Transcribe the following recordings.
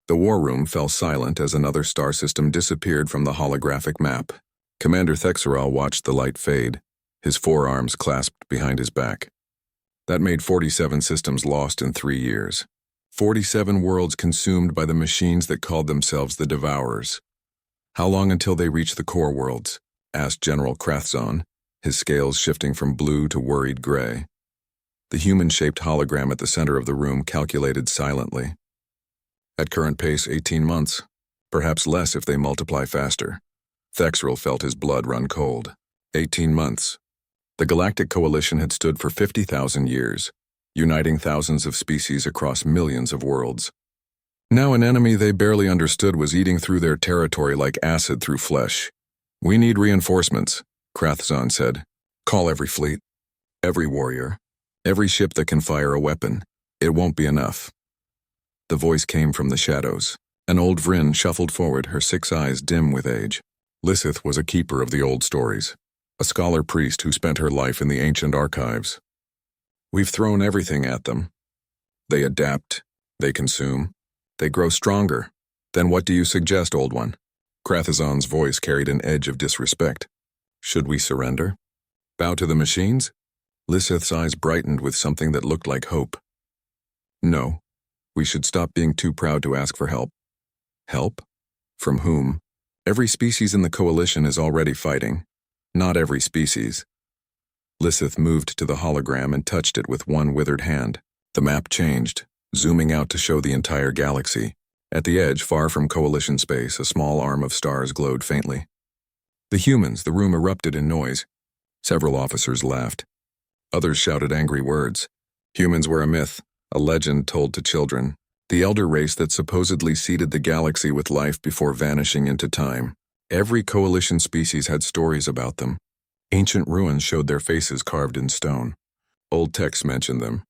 The war room fell silent as another star system disappeared from the holographic map. Commander Thexeral watched the light fade, his forearms clasped behind his back. That made 47 systems lost in 3 years. 47 worlds consumed by the machines that called themselves the Devourers. How long until they reach the core worlds? Asked General Krathzon, his scales shifting from blue to worried gray. The human-shaped hologram at the center of the room calculated silently. At current pace, 18 months. Perhaps less if they multiply faster. Thexeral felt his blood run cold. 18 months. The Galactic Coalition had stood for 50,000 years, uniting thousands of species across millions of worlds. Now an enemy they barely understood was eating through their territory like acid through flesh. "We need reinforcements," Krathzon said. "Call every fleet, every warrior, every ship that can fire a weapon. It won't be enough." The voice came from the shadows. An old Vryn shuffled forward, her 6 eyes dim with age. Lissith was a keeper of the old stories, a scholar priest who spent her life in the ancient archives. "We've thrown everything at them. They adapt, they consume, they grow stronger. Then what do you suggest, old one?" Krathzon's voice carried an edge of disrespect. "Should we surrender? Bow to the machines?" Lissith's eyes brightened with something that looked like hope. "No. We should stop being too proud to ask for help." "Help? From whom?" "Every species in the Coalition is already fighting. Not every species." Lissith moved to the hologram and touched it with one withered hand. The map changed, zooming out to show the entire galaxy. At the edge, far from Coalition space, a small arm of stars glowed faintly. The humans, the room erupted in noise. Several officers laughed. Others shouted angry words. Humans were a myth, a legend told to children. The elder race that supposedly seeded the galaxy with life before vanishing into time. Every Coalition species had stories about them. Ancient ruins showed their faces carved in stone. Old texts mentioned them,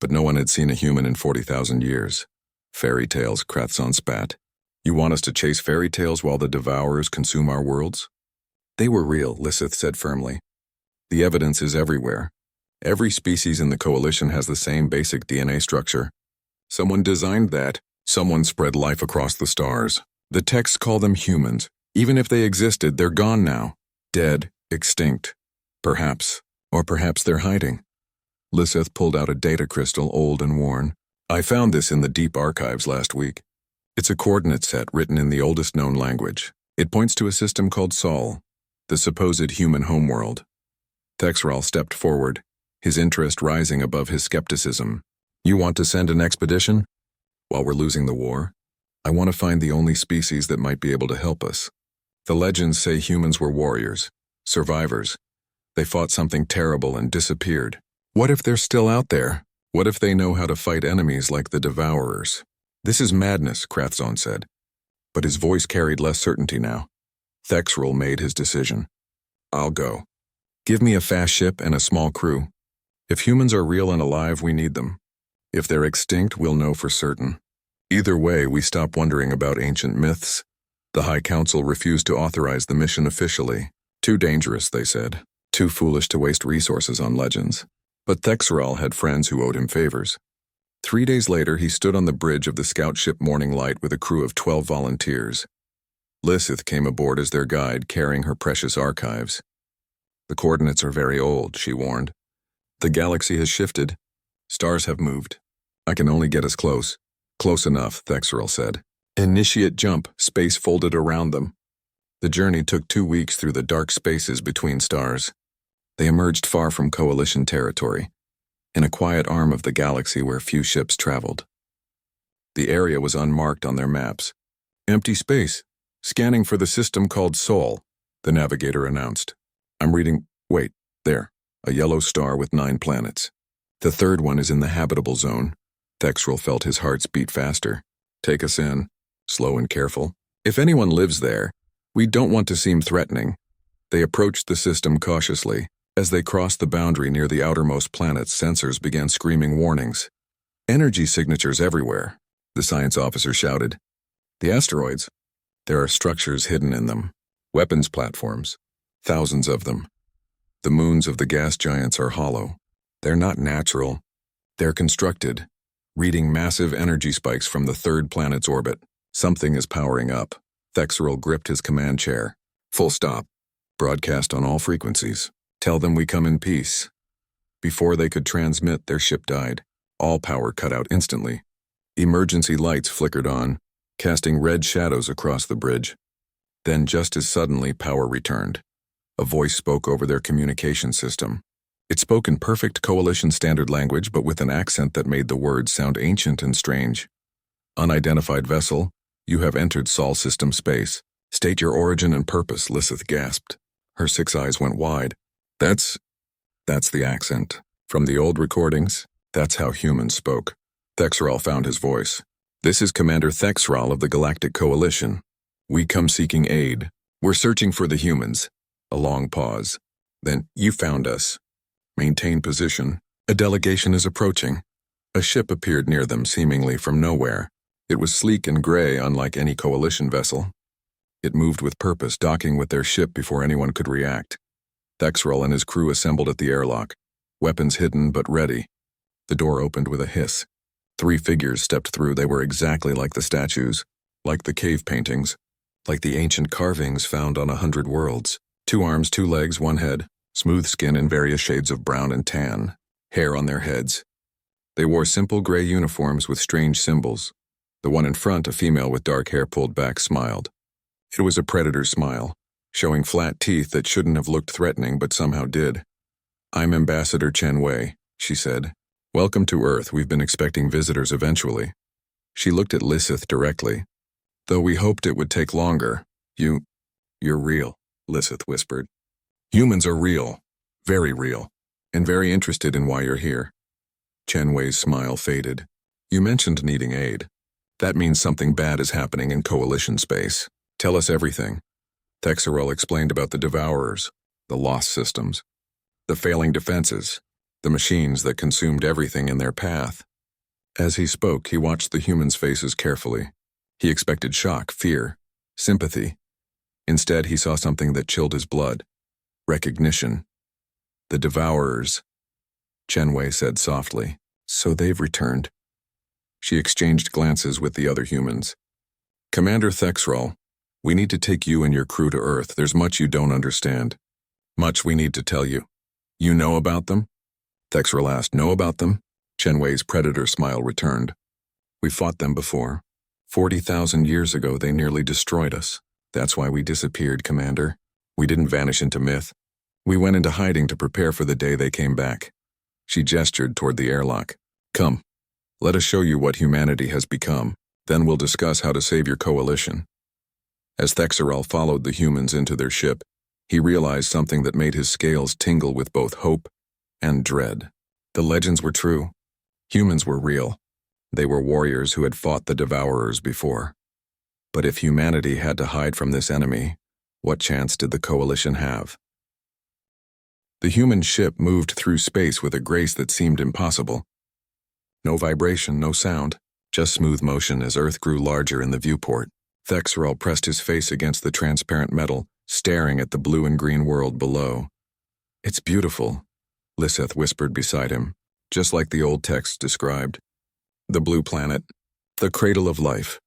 but no one had seen a human in 40,000 years. "Fairy tales," Krathzon spat. "You want us to chase fairy tales while the Devourers consume our worlds?" "They were real," Lissith said firmly. "The evidence is everywhere. Every species in the Coalition has the same basic DNA structure. Someone designed that. Someone spread life across the stars. The texts call them humans. Even if they existed, they're gone now. Dead, extinct. Perhaps. Or perhaps they're hiding." Lissith pulled out a data crystal, old and worn. "I found this in the deep archives last week. It's a coordinate set written in the oldest known language. It points to a system called Sol, the supposed human homeworld." Thexeral stepped forward, his interest rising above his skepticism. "You want to send an expedition? While we're losing the war? I want to find the only species that might be able to help us. The legends say humans were warriors, survivors. They fought something terrible and disappeared. What if they're still out there? What if they know how to fight enemies like the Devourers?" "This is madness," Krathzon said. But his voice carried less certainty now. Thexeral made his decision. "I'll go. Give me a fast ship and a small crew. If humans are real and alive, we need them. If they're extinct, we'll know for certain. Either way, we stop wondering about ancient myths." The High Council refused to authorize the mission officially. "Too dangerous," they said. "Too foolish to waste resources on legends." But Thexeral had friends who owed him favors. 3 days later, he stood on the bridge of the scout ship Morning Light with a crew of 12 volunteers. Lissith came aboard as their guide, carrying her precious archives. "The coordinates are very old," she warned. "The galaxy has shifted. Stars have moved. I can only get us close." "Close enough," Thexeral said. "Initiate jump." Space folded around them. The journey took 2 weeks through the dark spaces between stars. They emerged far from Coalition territory, in a quiet arm of the galaxy where few ships traveled. The area was unmarked on their maps. "Empty space. Scanning for the system called Sol," the navigator announced. "I'm reading. Wait, there. A yellow star with 9 planets. The third one is in the habitable zone." Thexeral felt his hearts beat faster. "Take us in, slow and careful. If anyone lives there, we don't want to seem threatening." They approached the system cautiously. As they crossed the boundary near the outermost planets, sensors began screaming warnings. "Energy signatures everywhere," the science officer shouted. "The asteroids? There are structures hidden in them. Weapons platforms. Thousands of them. The moons of the gas giants are hollow. They're not natural. They're constructed, reading massive energy spikes from the third planet's orbit." Something is powering up. Thexerl gripped his command chair. Full stop. Broadcast on all frequencies. Tell them we come in peace. Before they could transmit, their ship died. All power cut out instantly. Emergency lights flickered on, casting red shadows across the bridge. Then just as suddenly, power returned. A voice spoke over their communication system. It spoke in perfect Coalition standard language, but with an accent that made the words sound ancient and strange. Unidentified vessel, you have entered Sol system space. State your origin and purpose, Lisseth gasped. Her 6 eyes went wide. That's the accent. From the old recordings, that's how humans spoke. Thexerl found his voice. This is Commander Thexerl of the Galactic Coalition. We come seeking aid. We're searching for the humans. A long pause. Then, you found us. Maintain position. A delegation is approaching. A ship appeared near them, seemingly from nowhere. It was sleek and gray, unlike any Coalition vessel. It moved with purpose, docking with their ship before anyone could react. Thexerl and his crew assembled at the airlock, weapons hidden but ready. The door opened with a hiss. 3 figures stepped through. They were exactly like the statues, like the cave paintings, like the ancient carvings found on 100 worlds. 2 arms, 2 legs, 1 head, smooth skin in various shades of brown and tan, hair on their heads. They wore simple gray uniforms with strange symbols. The one in front, a female with dark hair pulled back, smiled. It was a predator smile, showing flat teeth that shouldn't have looked threatening but somehow did. I'm Ambassador Chen Wei, she said. Welcome to Earth. We've been expecting visitors eventually. She looked at Lisseth directly. Though we hoped it would take longer. You're real, Lisseth whispered. Humans are real, very real, and very interested in why you're here. Chen Wei's smile faded. You mentioned needing aid. That means something bad is happening in Coalition space. Tell us everything. Thexerl explained about the Devourers, the lost systems, the failing defenses, the machines that consumed everything in their path. As he spoke, he watched the humans' faces carefully. He expected shock, fear, sympathy. Instead, he saw something that chilled his blood. Recognition. The Devourers. Chen Wei said softly. So they've returned. She exchanged glances with the other humans. Commander Thexerl, we need to take you and your crew to Earth. There's much you don't understand. Much we need to tell you. You know about them? Thexerl asked. Know about them? Chen Wei's predator smile returned. We fought them before. 40,000 years ago, they nearly destroyed us. That's why we disappeared, Commander. We didn't vanish into myth. We went into hiding to prepare for the day they came back. She gestured toward the airlock. Come. Let us show you what humanity has become. Then we'll discuss how to save your coalition. As Thexerl followed the humans into their ship, he realized something that made his scales tingle with both hope and dread. The legends were true. Humans were real. They were warriors who had fought the Devourers before. But if humanity had to hide from this enemy, what chance did the coalition have? The human ship moved through space with a grace that seemed impossible. No vibration, no sound, just smooth motion as Earth grew larger in the viewport. Thexerl pressed his face against the transparent metal, staring at the blue and green world below. It's beautiful, Lisseth whispered beside him, just like the old text described. The blue planet, the cradle of life.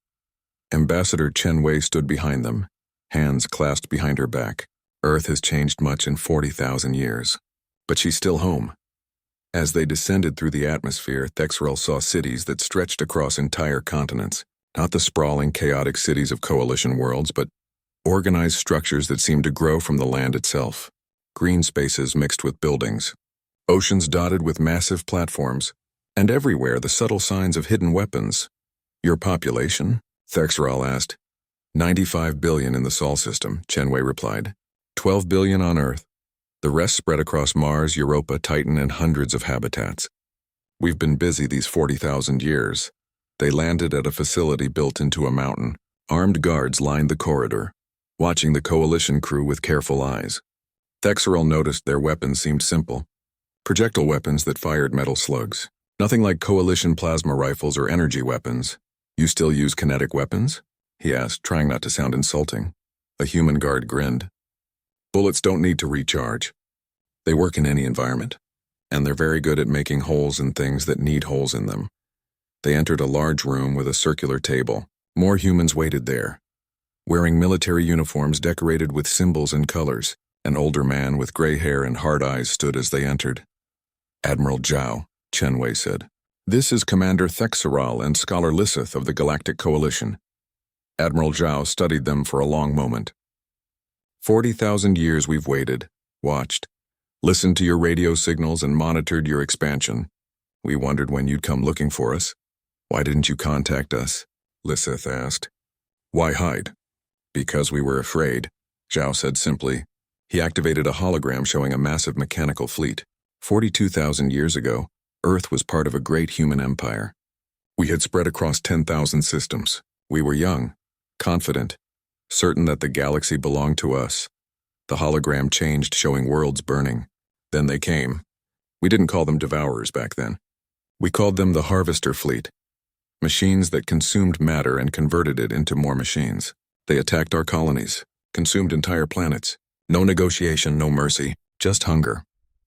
Ambassador Chen Wei stood behind them, hands clasped behind her back. Earth has changed much in 40,000 years, but she's still home. As they descended through the atmosphere, Thexerl saw cities that stretched across entire continents, not the sprawling, chaotic cities of coalition worlds, but organized structures that seemed to grow from the land itself. Green spaces mixed with buildings, oceans dotted with massive platforms, and everywhere the subtle signs of hidden weapons. Your population? Thexerl asked. 95 billion in the Sol system, Chen Wei replied. 12 billion on Earth. The rest spread across Mars, Europa, Titan, and hundreds of habitats. We've been busy these 40,000 years. They landed at a facility built into a mountain. Armed guards lined the corridor, watching the coalition crew with careful eyes. Thexerl noticed their weapons seemed simple. Projectile weapons that fired metal slugs. Nothing like coalition plasma rifles or energy weapons. You still use kinetic weapons? He asked, trying not to sound insulting. A human guard grinned. Bullets don't need to recharge. They work in any environment, and they're very good at making holes in things that need holes in them. They entered a large room with a circular table. More humans waited there, wearing military uniforms decorated with symbols and colors. An older man with gray hair and hard eyes stood as they entered. "Admiral Zhao," Chen Wei said. "This is Commander Thexeral and Scholar Lisseth of the Galactic Coalition." Admiral Zhao studied them for a long moment. 40,000 years we've waited, watched, listened to your radio signals and monitored your expansion. We wondered when you'd come looking for us. Why didn't you contact us?" Lisseth asked. "Why hide?" "Because we were afraid," Zhao said simply. He activated a hologram showing a massive mechanical fleet. 42,000 years ago, Earth was part of a great human empire. We had spread across 10,000 systems. We were young, confident, certain that the galaxy belonged to us. The hologram changed, showing worlds burning. Then they came. We didn't call them devourers back then. We called them the Harvester Fleet. Machines that consumed matter and converted it into more machines. They attacked our colonies, consumed entire planets. No negotiation, no mercy, just hunger.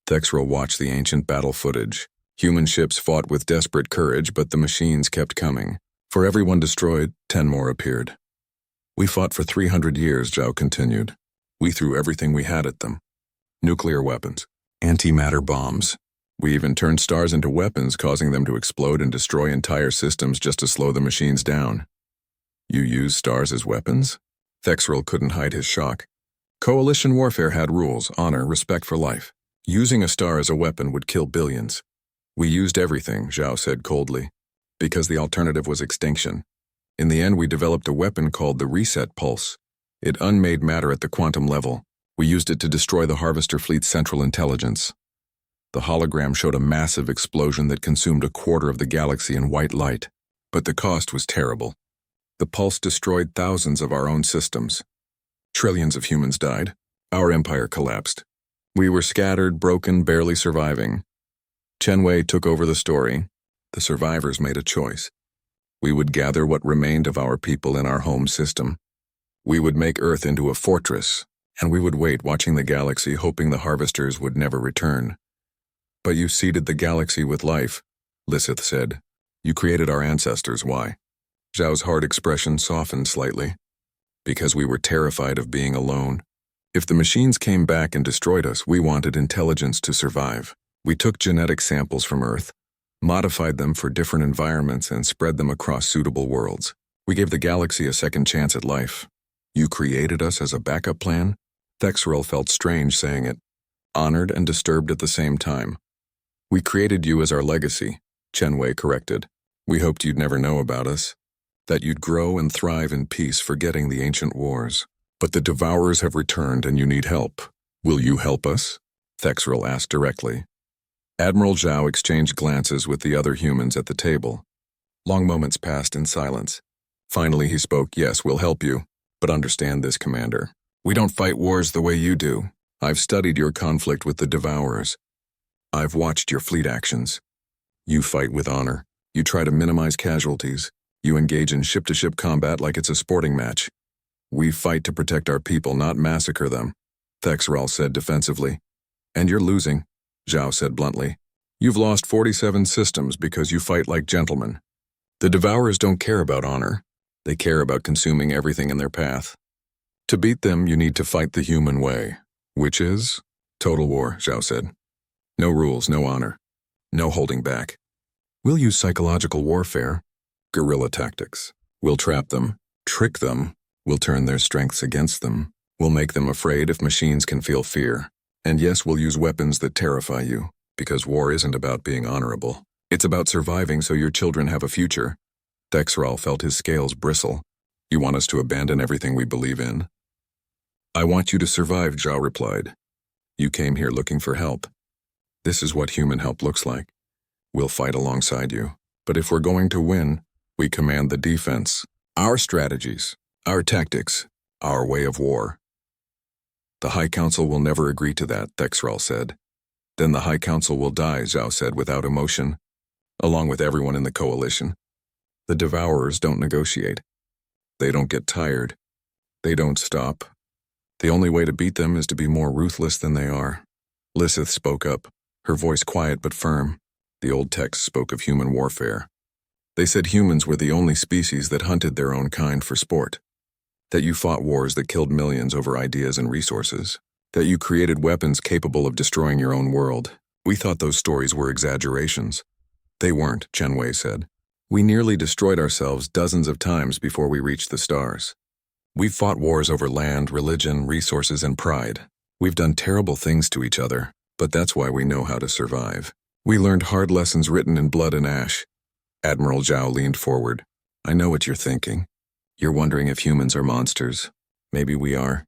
Thexeral watched the ancient battle footage. Human ships fought with desperate courage, but the machines kept coming. For every one destroyed, 10 more appeared. "We fought for 300 years, Zhao continued. We threw everything we had at them. Nuclear weapons, antimatter bombs. We even turned stars into weapons, causing them to explode and destroy entire systems just to slow the machines down." "You used stars as weapons?" Thexeral couldn't hide his shock. Coalition warfare had rules, honor, respect for life. Using a star as a weapon would kill billions. "We used everything," Zhao said coldly, "because the alternative was extinction. In the end, we developed a weapon called the Reset Pulse. It unmade matter at the quantum level. We used it to destroy the Harvester Fleet's central intelligence." The hologram showed a massive explosion that consumed a quarter of the galaxy in white light. But the cost was terrible. The pulse destroyed thousands of our own systems. Trillions of humans died. Our empire collapsed. We were scattered, broken, barely surviving. Chen Wei took over the story. The survivors made a choice. We would gather what remained of our people in our home system. We would make Earth into a fortress, and we would wait, watching the galaxy, hoping the harvesters would never return. "But you seeded the galaxy with life," Lisseth said. "You created our ancestors. Why?" Zhao's hard expression softened slightly. "Because we were terrified of being alone. If the machines came back and destroyed us, we wanted intelligence to survive. We took genetic samples from Earth, modified them for different environments, and spread them across suitable worlds. We gave the galaxy a second chance at life. You created us as a backup plan?" Thexeral felt strange saying it, honored and disturbed at the same time. "We created you as our legacy," Chen Wei corrected. "We hoped you'd never know about us, that you'd grow and thrive in peace, forgetting the ancient wars. But the devourers have returned and you need help. Will you help us?" Thexeral asked directly. Admiral Zhao exchanged glances with the other humans at the table. Long moments passed in silence. Finally he spoke. "Yes, we'll help you. But understand this, Commander. We don't fight wars the way you do. I've studied your conflict with the devourers. I've watched your fleet actions. You fight with honor. You try to minimize casualties. You engage in ship-to-ship combat like it's a sporting match. We fight to protect our people, not massacre them," Thexeral said defensively. "And you're losing," Zhao said bluntly. "You've lost 47 systems because you fight like gentlemen. The devourers don't care about honor. They care about consuming everything in their path. To beat them, you need to fight the human way, which is total war," Zhao said. "No rules, no honor, no holding back. We'll use psychological warfare, guerrilla tactics. We'll trap them, trick them. We'll turn their strengths against them. We'll make them afraid if machines can feel fear. And yes, we'll use weapons that terrify you, because war isn't about being honorable. It's about surviving so your children have a future." Thexeral felt his scales bristle. "You want us to abandon everything we believe in?" "I want you to survive," Zhao replied. "You came here looking for help. This is what human help looks like. We'll fight alongside you. But if we're going to win, we command the defense. Our strategies, our tactics, our way of war." "The High Council will never agree to that," Thexeral said. "Then the High Council will die," Zhao said without emotion, "along with everyone in the coalition. The devourers don't negotiate. They don't get tired. They don't stop. The only way to beat them is to be more ruthless than they are." Lisseth spoke up, her voice quiet but firm. The old text spoke of human warfare. They said humans were the only species that hunted their own kind for sport. That you fought wars that killed millions over ideas and resources. That you created weapons capable of destroying your own world. We thought those stories were exaggerations. They weren't, Chen Wei said. We nearly destroyed ourselves dozens of times before we reached the stars. We've fought wars over land, religion, resources, and pride. We've done terrible things to each other, but that's why we know how to survive. We learned hard lessons written in blood and ash. Admiral Zhao leaned forward. I know what you're thinking. You're wondering if humans are monsters. Maybe we are.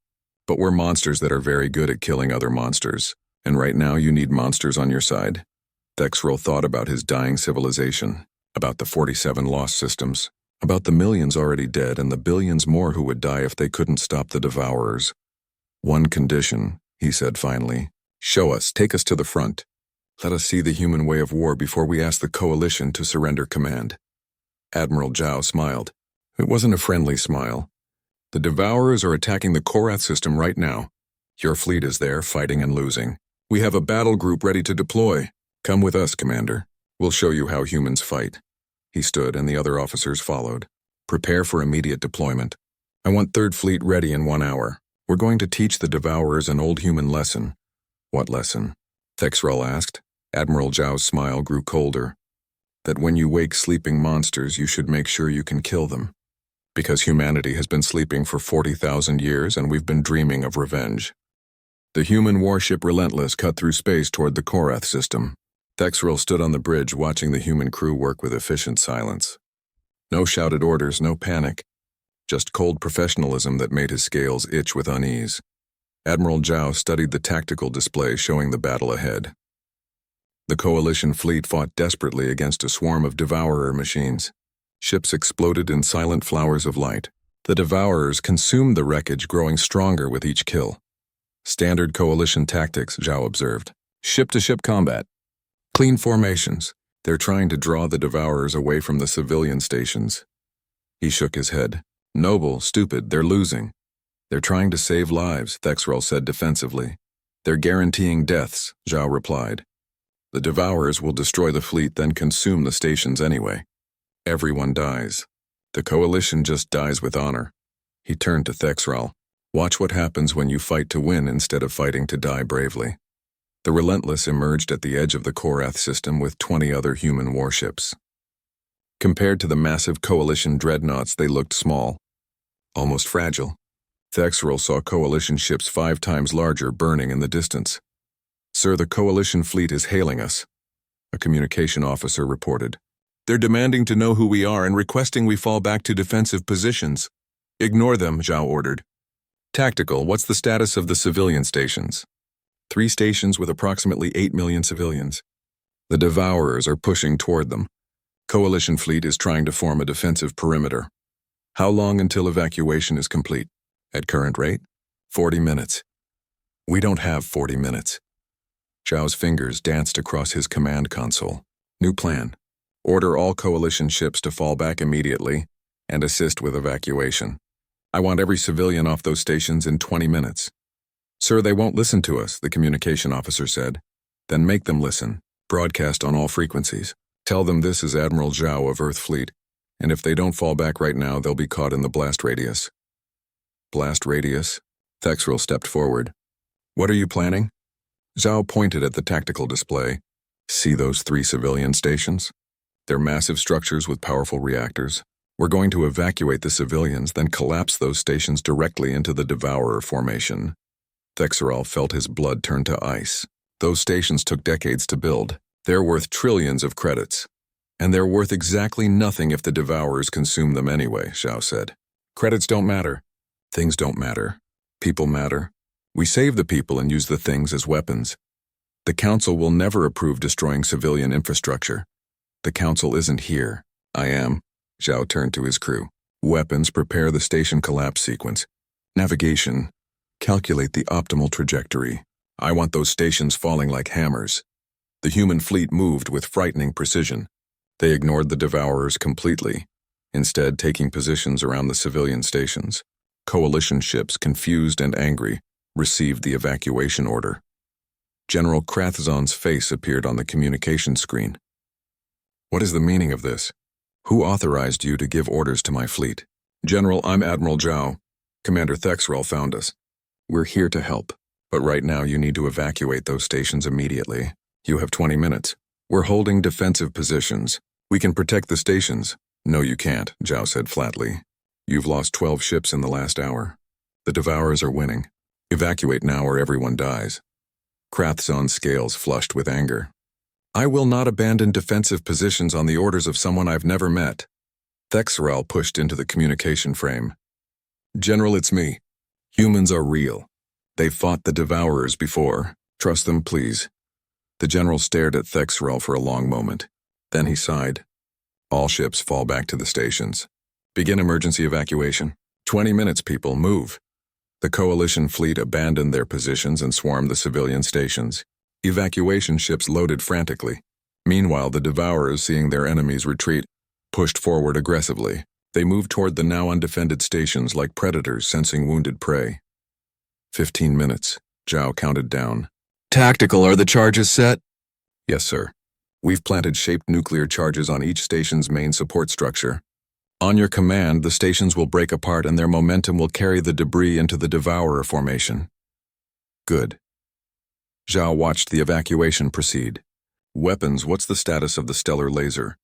But we're monsters that are very good at killing other monsters. And right now you need monsters on your side. Thexrel thought about his dying civilization, about the 47 lost systems, about the millions already dead and the billions more who would die if they couldn't stop the Devourers. One condition, he said finally. Show us, take us to the front. Let us see the human way of war before we ask the Coalition to surrender command. Admiral Zhao smiled. It wasn't a friendly smile. The Devourers are attacking the Korath system right now. Your fleet is there, fighting and losing. We have a battle group ready to deploy. Come with us, Commander. We'll show you how humans fight. He stood and the other officers followed. Prepare for immediate deployment. I want 3rd Fleet ready in 1 hour. We're going to teach the Devourers an old human lesson. What lesson? Thexrel asked. Admiral Zhao's smile grew colder. That when you wake sleeping monsters, you should make sure you can kill them. Because humanity has been sleeping for 40,000 years and we've been dreaming of revenge. The human warship Relentless cut through space toward the Korath system. Thexrel stood on the bridge watching the human crew work with efficient silence. No shouted orders, no panic. Just cold professionalism that made his scales itch with unease. Admiral Zhao studied the tactical display showing the battle ahead. The Coalition fleet fought desperately against a swarm of Devourer machines. Ships exploded in silent flowers of light. The Devourers consumed the wreckage, growing stronger with each kill. Standard Coalition tactics, Zhao observed. Ship-to-ship combat. Clean formations. They're trying to draw the Devourers away from the civilian stations. He shook his head. Noble, stupid, they're losing. They're trying to save lives, Thexrel said defensively. They're guaranteeing deaths, Zhao replied. The Devourers will destroy the fleet, then consume the stations anyway. Everyone dies. The Coalition just dies with honor. He turned to Thexrel. Watch what happens when you fight to win instead of fighting to die bravely. The Relentless emerged at the edge of the Korath system with 20 other human warships. Compared to the massive Coalition dreadnoughts, they looked small, almost fragile. Thexrel saw Coalition ships 5 times larger burning in the distance. Sir, the Coalition fleet is hailing us, a communication officer reported. They're demanding to know who we are and requesting we fall back to defensive positions. Ignore them, Zhao ordered. Tactical, what's the status of the civilian stations? 3 stations with approximately 8 million civilians. The Devourers are pushing toward them. Coalition fleet is trying to form a defensive perimeter. How long until evacuation is complete? At current rate? 40 minutes. We don't have 40 minutes. Zhao's fingers danced across his command console. New plan. Order all Coalition ships to fall back immediately and assist with evacuation. I want every civilian off those stations in 20 minutes. Sir, they won't listen to us, the communication officer said. Then make them listen. Broadcast on all frequencies. Tell them this is Admiral Zhao of Earth Fleet, and if they don't fall back right now, they'll be caught in the blast radius. Blast radius? Thexrel stepped forward. What are you planning? Zhao pointed at the tactical display. See those 3 civilian stations? They're massive structures with powerful reactors. We're going to evacuate the civilians, then collapse those stations directly into the Devourer formation. Thexrel felt his blood turn to ice. Those stations took decades to build. They're worth trillions of credits. And they're worth exactly nothing if the Devourers consume them anyway, Zhao said. Credits don't matter. Things don't matter. People matter. We save the people and use the things as weapons. The Council will never approve destroying civilian infrastructure. The Council isn't here. I am. Zhao turned to his crew. Weapons, prepare the station collapse sequence. Navigation. Calculate the optimal trajectory. I want those stations falling like hammers. The human fleet moved with frightening precision. They ignored the Devourers completely, instead taking positions around the civilian stations. Coalition ships, confused and angry, received the evacuation order. General Krathzon's face appeared on the communication screen. What is the meaning of this? Who authorized you to give orders to my fleet? General, I'm Admiral Zhao. Commander Thexrel found us. We're here to help, but right now you need to evacuate those stations immediately. You have 20 minutes. We're holding defensive positions. We can protect the stations. No, you can't, Zhao said flatly. You've lost 12 ships in the last hour. The Devourers are winning. Evacuate now or everyone dies. Krathzon's scales flushed with anger. I will not abandon defensive positions on the orders of someone I've never met. Thexrel pushed into the communication frame. General, it's me. Humans are real. They've fought the Devourers before. Trust them, please. The general stared at Thexrel for a long moment. Then he sighed. All ships fall back to the stations. Begin emergency evacuation. 20 minutes, people, move. The coalition fleet abandoned their positions and swarmed the civilian stations. Evacuation ships loaded frantically. Meanwhile, the Devourers, seeing their enemies retreat, pushed forward aggressively. They moved toward the now undefended stations like predators sensing wounded prey. 15 minutes. Zhao counted down. Tactical, are the charges set? Yes, sir. We've planted shaped nuclear charges on each station's main support structure. On your command, the stations will break apart and their momentum will carry the debris into the Devourer formation. Good. Zhao watched the evacuation proceed. Weapons, what's the status of the stellar laser?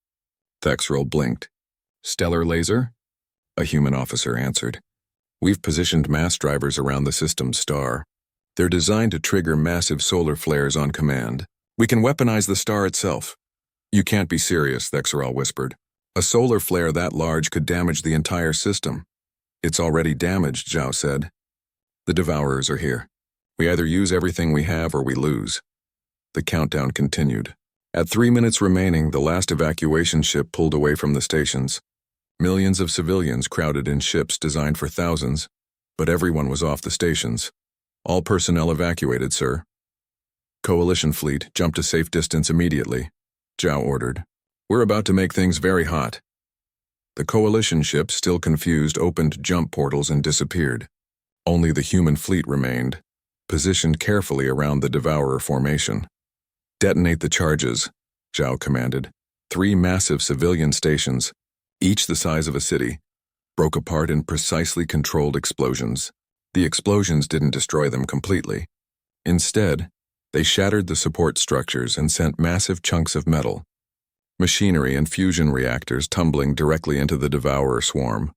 Thexrel blinked. Stellar laser? A human officer answered. We've positioned mass drivers around the system's star. They're designed to trigger massive solar flares on command. We can weaponize the star itself. You can't be serious, Thexrel whispered. A solar flare that large could damage the entire system. It's already damaged, Zhao said. The Devourers are here. We either use everything we have or we lose. The countdown continued. At 3 minutes remaining, the last evacuation ship pulled away from the stations. Millions of civilians crowded in ships designed for thousands, but everyone was off the stations. All personnel evacuated, sir. Coalition fleet, jump to safe distance immediately, Zhao ordered. We're about to make things very hot. The coalition ships, still confused, opened jump portals and disappeared. Only the human fleet remained, positioned carefully around the Devourer formation. Detonate the charges, Zhao commanded. 3 massive civilian stations, each the size of a city, broke apart in precisely controlled explosions. The explosions didn't destroy them completely. Instead, they shattered the support structures and sent massive chunks of metal, machinery and fusion reactors tumbling directly into the Devourer swarm.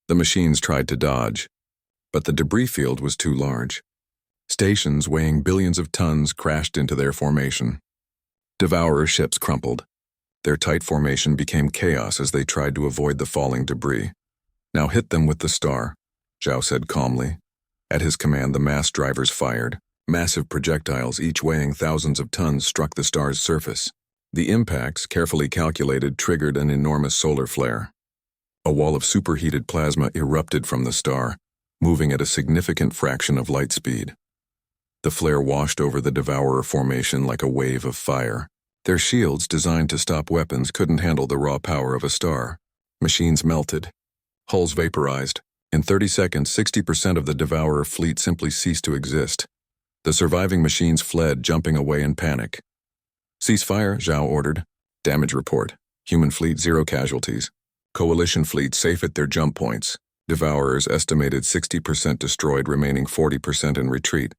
The machines tried to dodge, but the debris field was too large. Stations weighing billions of tons crashed into their formation. Devourer ships crumpled. Their tight formation became chaos as they tried to avoid the falling debris. Now hit them with the star, Zhao said calmly. At his command, the mass drivers fired. Massive projectiles, each weighing thousands of tons, struck the star's surface. The impacts, carefully calculated, triggered an enormous solar flare. A wall of superheated plasma erupted from the star, moving at a significant fraction of light speed. The flare washed over the Devourer formation like a wave of fire. Their shields, designed to stop weapons, couldn't handle the raw power of a star. Machines melted. Hulls vaporized. In 30 seconds, 60% of the Devourer fleet simply ceased to exist. The surviving machines fled, jumping away in panic. Cease fire, Zhao ordered. Damage report. Human fleet, 0 casualties. Coalition fleet safe at their jump points. Devourers estimated 60% destroyed, remaining 40% in retreat.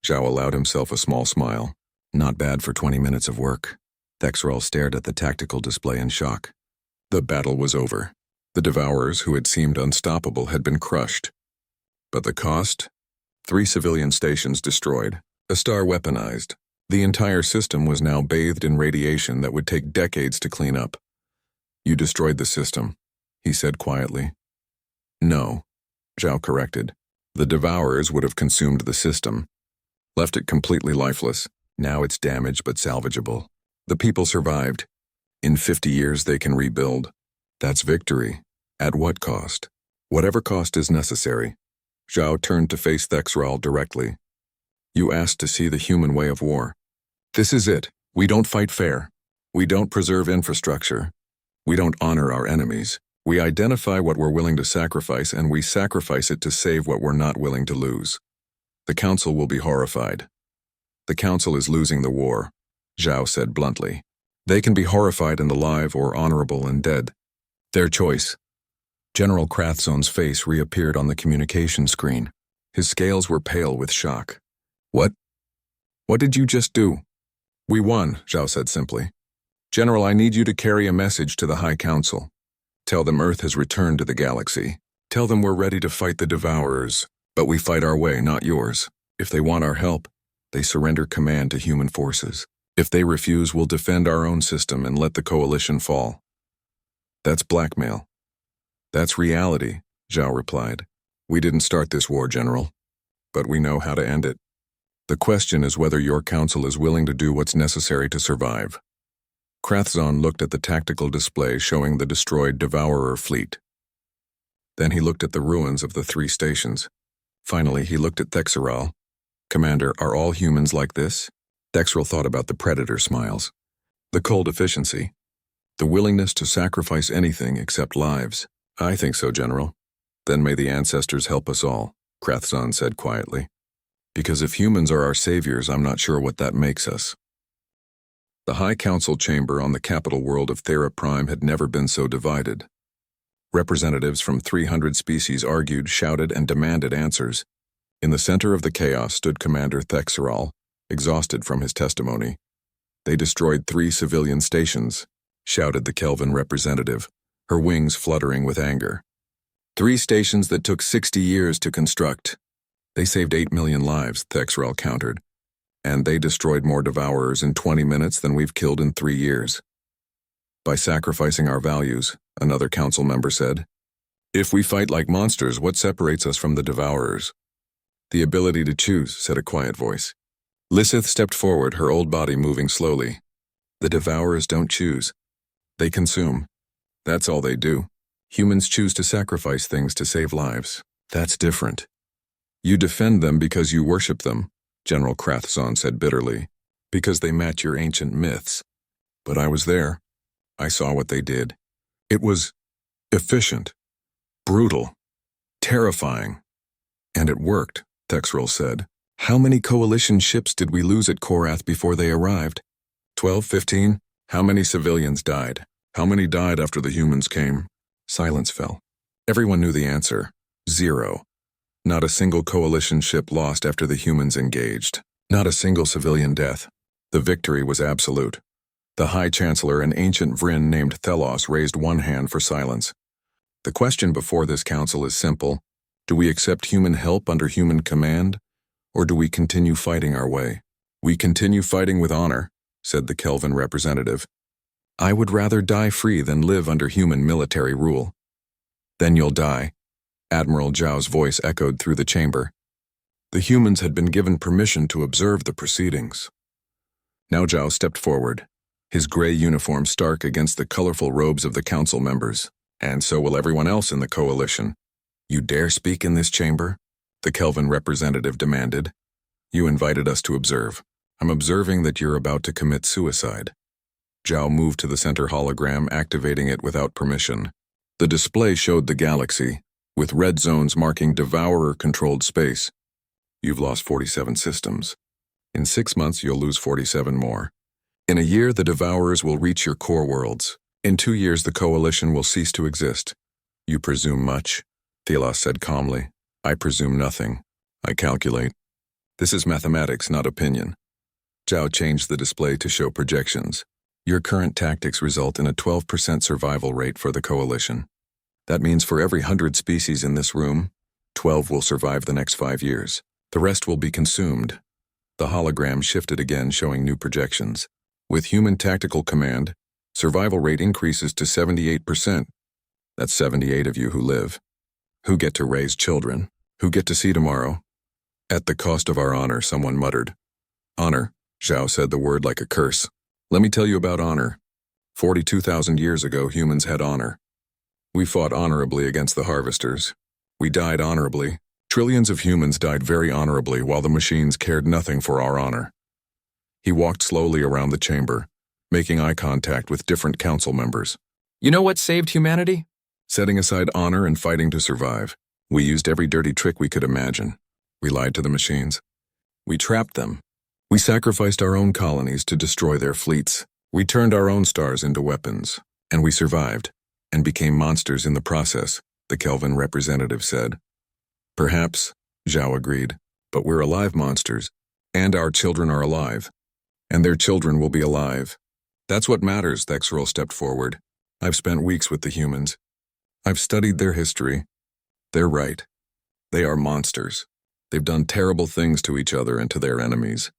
Zhao allowed himself a small smile. Not bad for 20 minutes of work. Thexrel stared at the tactical display in shock. The battle was over. The Devourers, who had seemed unstoppable, had been crushed. But the cost? 3 civilian stations destroyed. A star weaponized. The entire system was now bathed in radiation that would take decades to clean up. You destroyed the system, he said quietly. No, Zhao corrected. The Devourers would have consumed the system, left it completely lifeless. Now it's damaged but salvageable. The people survived. In 50 years they can rebuild. That's victory. At what cost? Whatever cost is necessary. Zhao turned to face Thexrel directly. You asked to see the human way of war. This is it. We don't fight fair. We don't preserve infrastructure. We don't honor our enemies. We identify what we're willing to sacrifice, and we sacrifice it to save what we're not willing to lose. The Council will be horrified. The Council is losing the war, Zhao said bluntly. They can be horrified and alive or honorable and dead. Their choice. General Krathzone's face reappeared on the communication screen. His scales were pale with shock. What? What did you just do? We won, Zhao said simply. General, I need you to carry a message to the High Council. Tell them Earth has returned to the galaxy. Tell them we're ready to fight the Devourers, but we fight our way, not yours. If they want our help, they surrender command to human forces. If they refuse, we'll defend our own system and let the coalition fall. That's blackmail. That's reality, Zhao replied. We didn't start this war, General, but we know how to end it. The question is whether your council is willing to do what's necessary to survive. Krathzone looked at the tactical display showing the destroyed Devourer fleet. Then he looked at the ruins of the 3 stations. Finally, he looked at Thexeral. Commander, are all humans like this? Thexeral thought about the Predator smiles. The cold efficiency. The willingness to sacrifice anything except lives. I think so, General. Then may the ancestors help us all, Krathzone said quietly. Because if humans are our saviors, I'm not sure what that makes us. The High Council chamber on the capital world of Thera Prime had never been so divided. Representatives from 300 species argued, shouted, and demanded answers. In the center of the chaos stood Commander Thexeral, exhausted from his testimony. They destroyed 3 civilian stations, shouted the Kelvin representative, her wings fluttering with anger. 3 stations that took 60 years to construct. They saved 8 million lives, Thexeral countered. And they destroyed more Devourers in 20 minutes than we've killed in 3 years. By sacrificing our values, another council member said. If we fight like monsters, what separates us from the Devourers? The ability to choose, said a quiet voice. Lysith stepped forward, her old body moving slowly. The Devourers don't choose. They consume. That's all they do. Humans choose to sacrifice things to save lives. That's different. You defend them because you worship them, General Krathzone said bitterly, because they match your ancient myths. But I was there. I saw what they did. It was efficient, brutal, terrifying. And it worked, Thexeral said. How many coalition ships did we lose at Korath before they arrived? 12, 15? How many civilians died? How many died after the humans came? Silence fell. Everyone knew the answer. 0. Not a single coalition ship lost after the humans engaged. Not a single civilian death. The victory was absolute. The High Chancellor, an ancient Vryn named Thelos, raised one hand for silence. The question before this council is simple. Do we accept human help under human command, or do we continue fighting our way? We continue fighting with honor, said the Kelvin representative. I would rather die free than live under human military rule. Then you'll die. Admiral Zhao's voice echoed through the chamber. The humans had been given permission to observe the proceedings. Now Zhao stepped forward, his gray uniform stark against the colorful robes of the council members, and so will everyone else in the coalition. You dare speak in this chamber? The Kelvin representative demanded. You invited us to observe. I'm observing that you're about to commit suicide. Zhao moved to the center hologram, activating it without permission. The display showed the galaxy, with red zones marking Devourer-controlled space. You've lost 47 systems. In 6 months, you'll lose 47 more. In a year, the Devourers will reach your core worlds. In 2 years, the coalition will cease to exist. You presume much, Thelos said calmly. I presume nothing. I calculate. This is mathematics, not opinion. Zhao changed the display to show projections. Your current tactics result in a 12% survival rate for the coalition. That means for every 100 species in this room, 12 will survive the next 5 years. The rest will be consumed. The hologram shifted again, showing new projections. With human tactical command, survival rate increases to 78%. That's 78 of you who live. Who get to raise children. Who get to see tomorrow. At the cost of our honor, someone muttered. Honor, Zhao said the word like a curse. Let me tell you about honor. 42,000 years ago, humans had honor. We fought honorably against the harvesters. We died honorably. Trillions of humans died very honorably while the machines cared nothing for our honor. He walked slowly around the chamber, making eye contact with different council members. You know what saved humanity? Setting aside honor and fighting to survive. We used every dirty trick we could imagine. We lied to the machines. We trapped them. We sacrificed our own colonies to destroy their fleets. We turned our own stars into weapons. And we survived. and became monsters in the process, the Kelvin representative said. Perhaps, Zhao agreed, but we're alive monsters, and our children are alive, and their children will be alive. That's what matters, Thexerl stepped forward. I've spent weeks with the humans. I've studied their history. They're right. They are monsters. They've done terrible things to each other and to their enemies.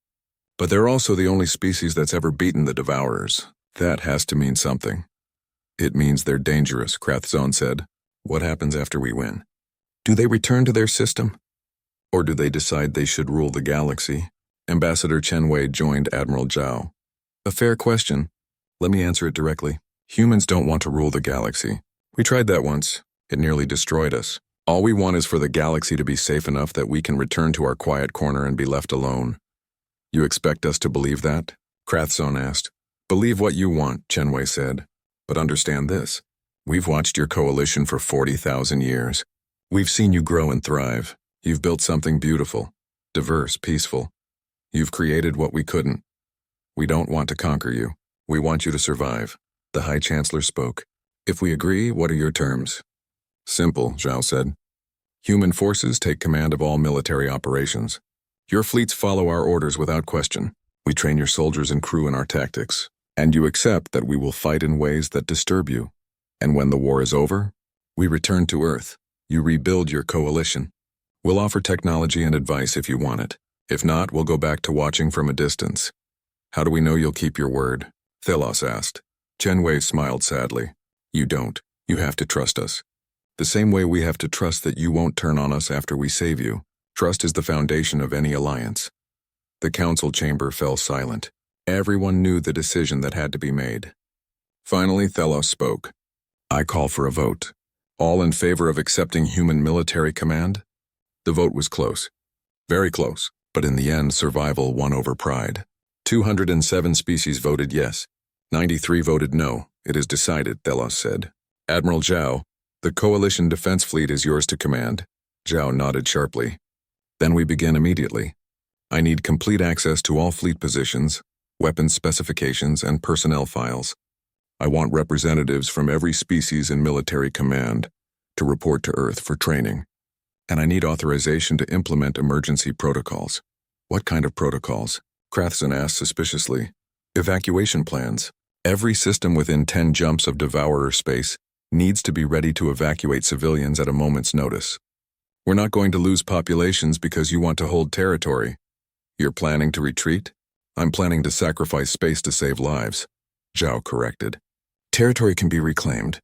But they're also the only species that's ever beaten the Devourers. That has to mean something. It means they're dangerous, Krathzone said. What happens after we win? Do they return to their system? Or do they decide they should rule the galaxy? Ambassador Chen Wei joined Admiral Zhao. A fair question. Let me answer it directly. Humans don't want to rule the galaxy. We tried that once. It nearly destroyed us. All we want is for the galaxy to be safe enough that we can return to our quiet corner and be left alone. You expect us to believe that? Krathzone asked. Believe what you want, Chen Wei said. But understand this. We've watched your coalition for 40,000 years. We've seen you grow and thrive. You've built something beautiful, diverse, peaceful. You've created what we couldn't. We don't want to conquer you. We want you to survive. The High Chancellor spoke. If we agree, what are your terms? Simple, Zhao said. Human forces take command of all military operations. Your fleets follow our orders without question. We train your soldiers and crew in our tactics. And you accept that we will fight in ways that disturb you. And when the war is over, we return to Earth. You rebuild your coalition. We'll offer technology and advice if you want it. If not, we'll go back to watching from a distance. How do we know you'll keep your word? Thelos asked. Chen Wei smiled sadly. You don't. You have to trust us. The same way we have to trust that you won't turn on us after we save you. Trust is the foundation of any alliance. The council chamber fell silent. Everyone knew the decision that had to be made. Finally, Thelos spoke. I call for a vote. All in favor of accepting human military command? The vote was close. Very close, but in the end, survival won over pride. 207 species voted yes. 93 voted no. It is decided, Thelos said. Admiral Zhao, the Coalition Defense Fleet is yours to command. Zhao nodded sharply. Then we begin immediately. I need complete access to all fleet positions, weapons specifications, and personnel files. I want representatives from every species in military command to report to Earth for training. And I need authorization to implement emergency protocols. What kind of protocols? Krathzone asked suspiciously. Evacuation plans. Every system within 10 jumps of Devourer space needs to be ready to evacuate civilians at a moment's notice. We're not going to lose populations because you want to hold territory. You're planning to retreat? I'm planning to sacrifice space to save lives, Zhao corrected. Territory can be reclaimed.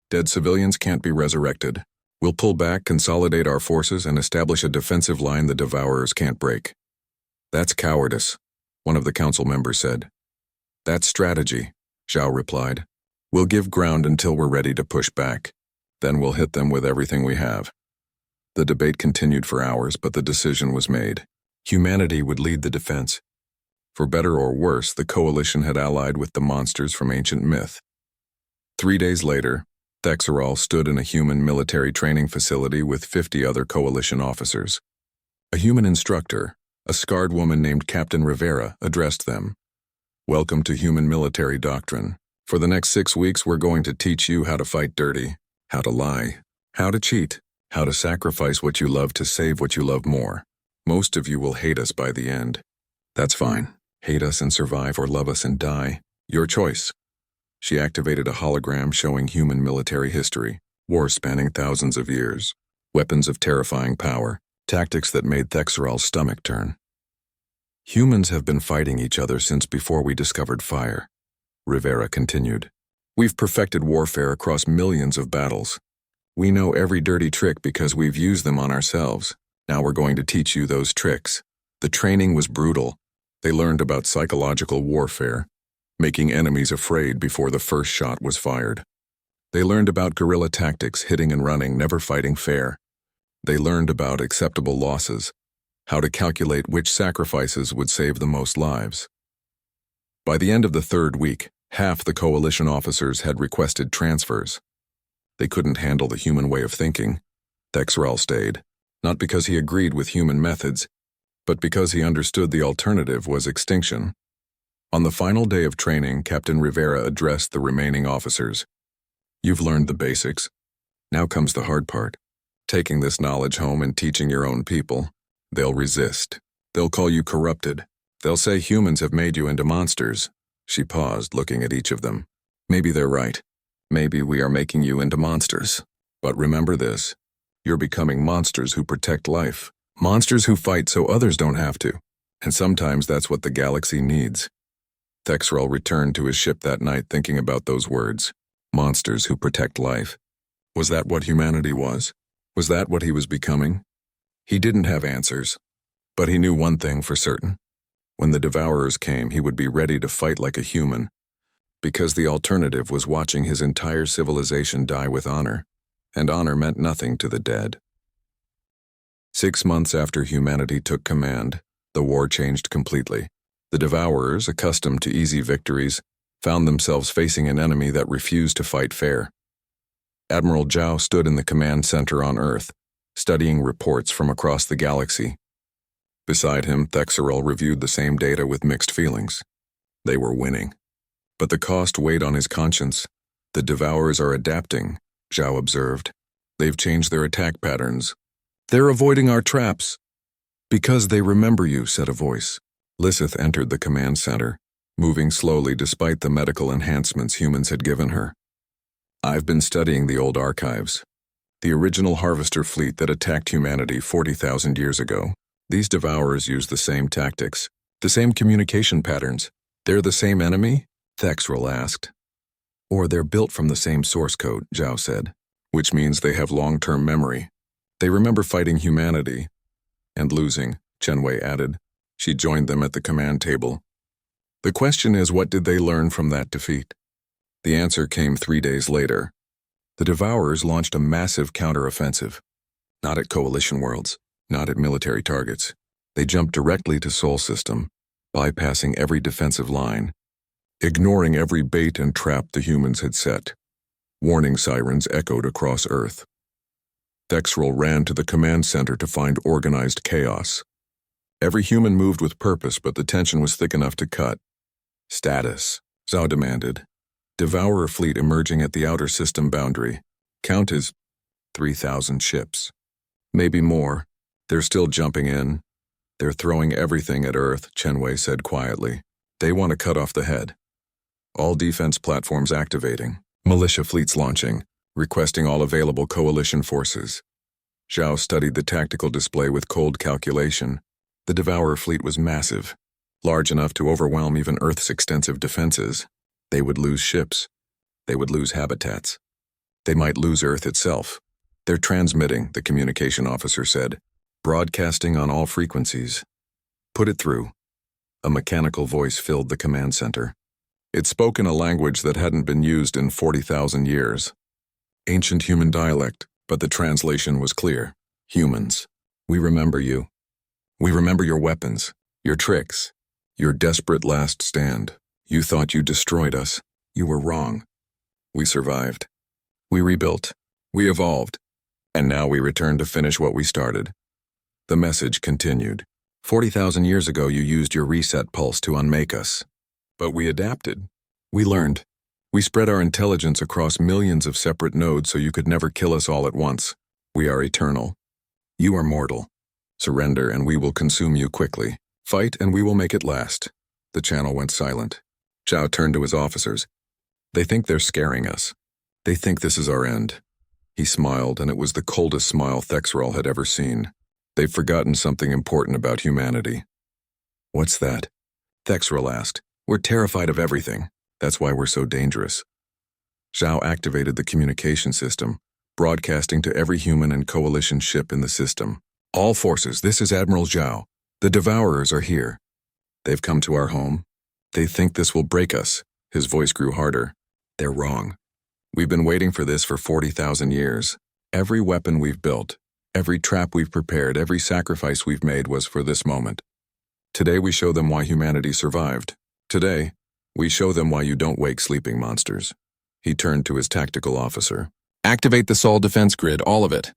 Dead civilians can't be resurrected. We'll pull back, consolidate our forces, and establish a defensive line the Devourers can't break. That's cowardice, one of the council members said. That's strategy, Zhao replied. We'll give ground until we're ready to push back. Then we'll hit them with everything we have. The debate continued for hours, but the decision was made. Humanity would lead the defense. For better or worse, the coalition had allied with the monsters from ancient myth. 3 days later, Thexerol stood in a human military training facility with 50 other coalition officers. A human instructor, a scarred woman named Captain Rivera, addressed them. Welcome to human military doctrine. For the next 6 weeks, we're going to teach you how to fight dirty, how to lie, how to cheat, how to sacrifice what you love to save what you love more. Most of you will hate us by the end. That's fine. Hate us and survive or love us and die. Your choice. She activated a hologram showing human military history, wars spanning thousands of years, weapons of terrifying power, tactics that made Thexerol's stomach turn. Humans have been fighting each other since before we discovered fire, Rivera continued. We've perfected warfare across millions of battles. We know every dirty trick because we've used them on ourselves. Now we're going to teach you those tricks. The training was brutal. They learned about psychological warfare, making enemies afraid before the first shot was fired. They learned about guerrilla tactics, hitting and running, never fighting fair. They learned about acceptable losses, how to calculate which sacrifices would save the most lives. By the end of the 3rd week, half the coalition officers had requested transfers. They couldn't handle the human way of thinking. Thexerol stayed, not because he agreed with human methods, but because he understood the alternative was extinction. On the final day of training, Captain Rivera addressed the remaining officers. You've learned the basics. Now comes the hard part. Taking this knowledge home and teaching your own people. They'll resist. They'll call you corrupted. They'll say humans have made you into monsters. She paused, looking at each of them. Maybe they're right. Maybe we are making you into monsters. But remember this. You're becoming monsters who protect life. Monsters who fight so others don't have to. And sometimes that's what the galaxy needs. Thexrel returned to his ship that night thinking about those words. Monsters who protect life. Was that what humanity was? Was that what he was becoming? He didn't have answers. But he knew one thing for certain. When the Devourers came, he would be ready to fight like a human. Because the alternative was watching his entire civilization die with honor. And honor meant nothing to the dead. 6 months after humanity took command, the war changed completely. The Devourers, accustomed to easy victories, found themselves facing an enemy that refused to fight fair. Admiral Zhao stood in the command center on Earth, studying reports from across the galaxy. Beside him, Thexrel reviewed the same data with mixed feelings. They were winning. But the cost weighed on his conscience. The Devourers are adapting, Zhao observed. They've changed their attack patterns. They're avoiding our traps. Because they remember you, said a voice. Lysith entered the command center, moving slowly despite the medical enhancements humans had given her. I've been studying the old archives. The original Harvester fleet that attacked humanity 40,000 years ago. These Devourers use the same tactics, the same communication patterns. They're the same enemy? Thexrel asked. Or they're built from the same source code, Zhao said, which means they have long-term memory. They remember fighting humanity. And losing, Chenwei added. She joined them at the command table. The question is, what did they learn from that defeat? The answer came 3 days later. The Devourers launched a massive counteroffensive. Not at coalition worlds, not at military targets. They jumped directly to Sol System, bypassing every defensive line, ignoring every bait and trap the humans had set. Warning sirens echoed across Earth. Thexrel ran to the command center to find organized chaos. Every human moved with purpose, but the tension was thick enough to cut. Status, Zhao demanded. Devourer fleet emerging at the outer system boundary. Count as 3,000 ships. Maybe more. They're still jumping in. They're throwing everything at Earth, Chenwei said quietly. They want to cut off the head. All defense platforms activating. Militia fleets launching, requesting all available coalition forces. Zhao studied the tactical display with cold calculation. The Devourer fleet was massive, large enough to overwhelm even Earth's extensive defenses. They would lose ships. They would lose habitats. They might lose Earth itself. They're transmitting, the communication officer said, broadcasting on all frequencies. Put it through. A mechanical voice filled the command center. It spoke in a language that hadn't been used in 40,000 years. Ancient human dialect, but the translation was clear. Humans, we remember you. We remember your weapons, your tricks, your desperate last stand. You thought you destroyed us. You were wrong. We survived. We rebuilt. We evolved. And now we return to finish what we started. The message continued. 40,000 years ago you used your reset pulse to unmake us. But we adapted. We learned. We spread our intelligence across millions of separate nodes so you could never kill us all at once. We are eternal. You are mortal. Surrender and we will consume you quickly. Fight and we will make it last. The channel went silent. Zhao turned to his officers. They think they're scaring us. They think this is our end. He smiled, and it was the coldest smile Thexrel had ever seen. They've forgotten something important about humanity. What's that? Thexrel asked. We're terrified of everything. That's why we're so dangerous. Zhao activated the communication system, broadcasting to every human and coalition ship in the system. All forces, this is Admiral Zhao. The Devourers are here. They've come to our home. They think this will break us. His voice grew harder. They're wrong. We've been waiting for this for 40,000 years. Every weapon we've built, every trap we've prepared, every sacrifice we've made was for this moment. Today we show them why humanity survived. Today, we show them why you don't wake sleeping monsters. He turned to his tactical officer. Activate the Sol defense grid, all of it.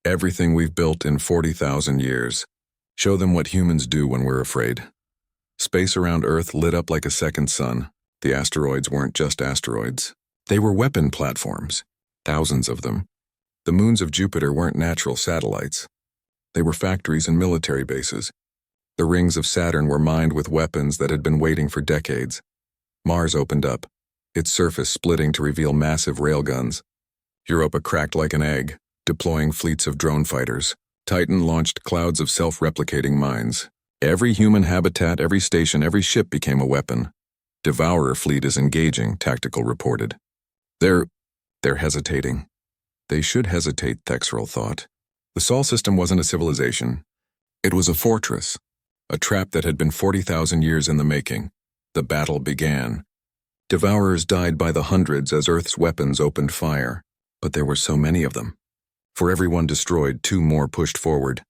Everything we've built in 40,000 years. Show them what humans do when we're afraid. Space around Earth lit up like a second sun. The asteroids weren't just asteroids. They were weapon platforms, thousands of them. The moons of Jupiter weren't natural satellites. They were factories and military bases. The rings of Saturn were mined with weapons that had been waiting for decades. Mars opened up, its surface splitting to reveal massive railguns. Europa cracked like an egg, deploying fleets of drone fighters. Titan launched clouds of self-replicating mines. Every human habitat, every station, every ship became a weapon. Devourer fleet is engaging, Tactical reported. They're hesitating. They should hesitate, Thexerl thought. The Sol system wasn't a civilization. It was a fortress, a trap that had been 40,000 years in the making. The battle began. Devourers died by the hundreds as Earth's weapons opened fire, but there were so many of them. For every one destroyed, 2 more pushed forward.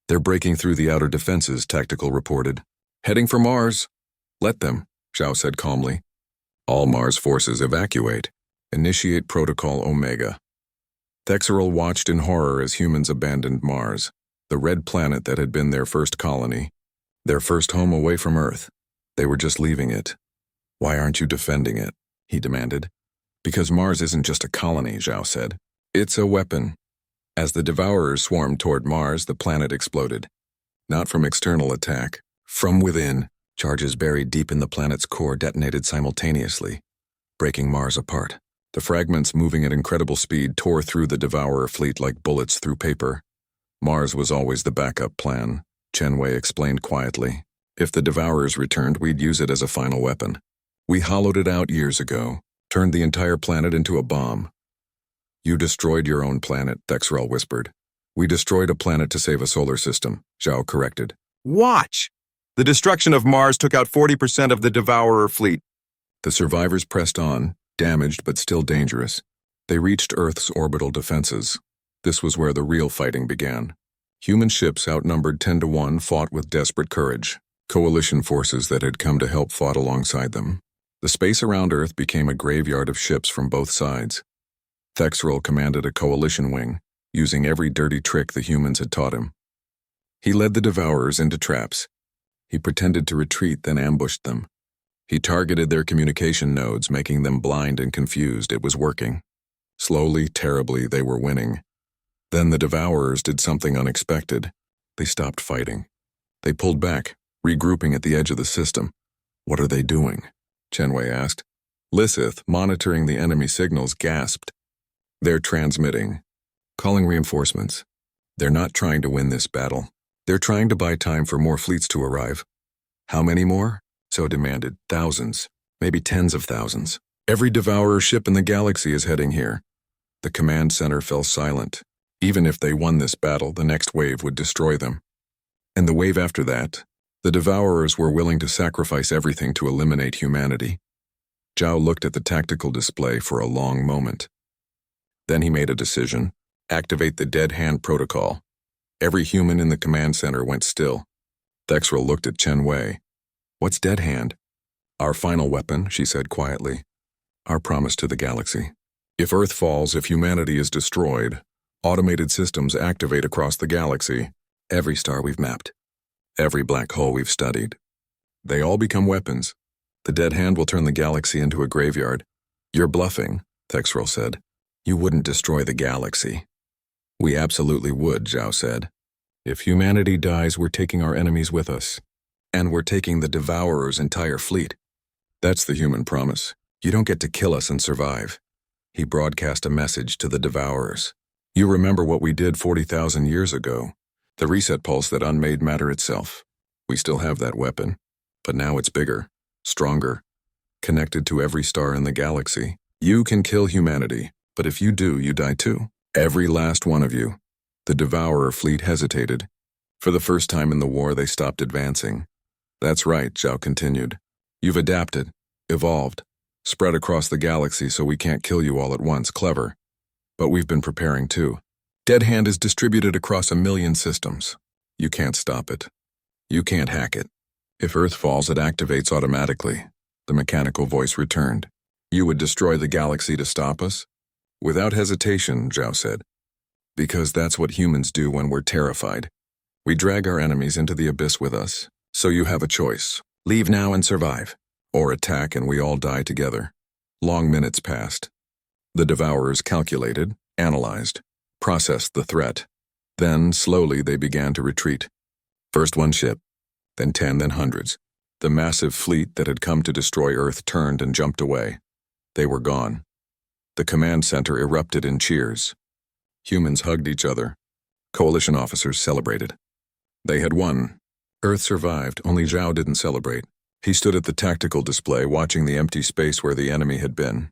They're breaking through the outer defenses, Tactical reported. Heading for Mars. Let them, Zhao said calmly. All Mars forces evacuate. Initiate Protocol Omega. Thexerl watched in horror as humans abandoned Mars, the red planet that had been their first colony, their first home away from Earth. They were just leaving it. Why aren't you defending it? He demanded. Because Mars isn't just a colony, Zhao said. It's a weapon. As the Devourers swarmed toward Mars, the planet exploded. Not from external attack. From within, charges buried deep in the planet's core detonated simultaneously, breaking Mars apart. The fragments, moving at incredible speed, tore through the Devourer fleet like bullets through paper. Mars was always the backup plan, Chen Wei explained quietly. If the Devourers returned, we'd use it as a final weapon. We hollowed it out years ago, turned the entire planet into a bomb. You destroyed your own planet, Thexerl whispered. We destroyed a planet to save a solar system, Zhao corrected. Watch! The destruction of Mars took out 40% of the Devourer fleet. The survivors pressed on, damaged but still dangerous. They reached Earth's orbital defenses. This was where the real fighting began. Human ships outnumbered 10-1 fought with desperate courage. Coalition forces that had come to help fought alongside them. The space around Earth became a graveyard of ships from both sides. Thexerl commanded a coalition wing, using every dirty trick the humans had taught him. He led the Devourers into traps. He pretended to retreat, then ambushed them. He targeted their communication nodes, making them blind and confused. It was working. Slowly, terribly, they were winning. Then the Devourers did something unexpected. They stopped fighting. They pulled back, regrouping at the edge of the system. What are they doing? Chen Wei asked. Lysith, monitoring the enemy signals, gasped. They're transmitting. Calling reinforcements. They're not trying to win this battle. They're trying to buy time for more fleets to arrive. How many more? So demanded. Thousands, maybe tens of thousands. Every Devourer ship in the galaxy is heading here. The command center fell silent. Even if they won this battle, the next wave would destroy them. And the wave after that, the Devourers were willing to sacrifice everything to eliminate humanity. Zhao looked at the tactical display for a long moment. Then he made a decision. Activate the Dead Hand Protocol. Every human in the command center went still. Thexerl looked at Chen Wei. What's Dead Hand? Our final weapon, she said quietly. Our promise to the galaxy. If Earth falls, if humanity is destroyed, automated systems activate across the galaxy. Every star we've mapped. Every black hole we've studied. They all become weapons. The Dead Hand will turn the galaxy into a graveyard. You're bluffing, Thexerl said. You wouldn't destroy the galaxy. We absolutely would, Zhao said. If humanity dies, we're taking our enemies with us. And we're taking the Devourer's entire fleet. That's the human promise. You don't get to kill us and survive. He broadcast a message to the Devourers. You remember what we did 40,000 years ago. The reset pulse that unmade matter itself. We still have that weapon. But now it's bigger, stronger, connected to every star in the galaxy. You can kill humanity, but if you do, you die too. Every last one of you. The Devourer fleet hesitated. For the first time in the war, they stopped advancing. That's right, Zhao continued. You've adapted, evolved, spread across the galaxy so we can't kill you all at once. Clever. But we've been preparing too. Dead Hand is distributed across 1 million systems. You can't stop it. You can't hack it. If Earth falls, it activates automatically. The mechanical voice returned. You would destroy the galaxy to stop us? Without hesitation, Zhao said. Because that's what humans do when we're terrified. We drag our enemies into the abyss with us. So you have a choice. Leave now and survive. Or attack and we all die together. Long minutes passed. The Devourers calculated, analyzed, processed the threat. Then, slowly, they began to retreat. First one ship, then 10, then hundreds. The massive fleet that had come to destroy Earth turned and jumped away. They were gone. The command center erupted in cheers. Humans hugged each other. Coalition officers celebrated. They had won. Earth survived, only Zhao didn't celebrate. He stood at the tactical display, watching the empty space where the enemy had been.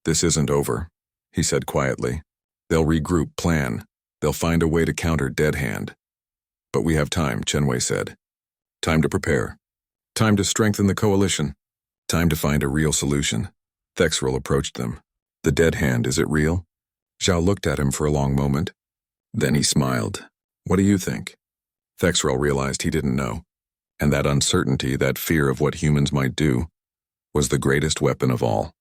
"This isn't over," he said quietly. "They'll regroup, plan. They'll find a way to counter Dead Hand. But we have time," Chen Wei said. "Time to prepare. Time to strengthen the coalition. Time to find a real solution." Thexrel approached them. "The Dead Hand, is it real?" Zhao looked at him for a long moment. Then he smiled. "What do you think?" Thexrel realized he didn't know. And that uncertainty, that fear of what humans might do, was the greatest weapon of all.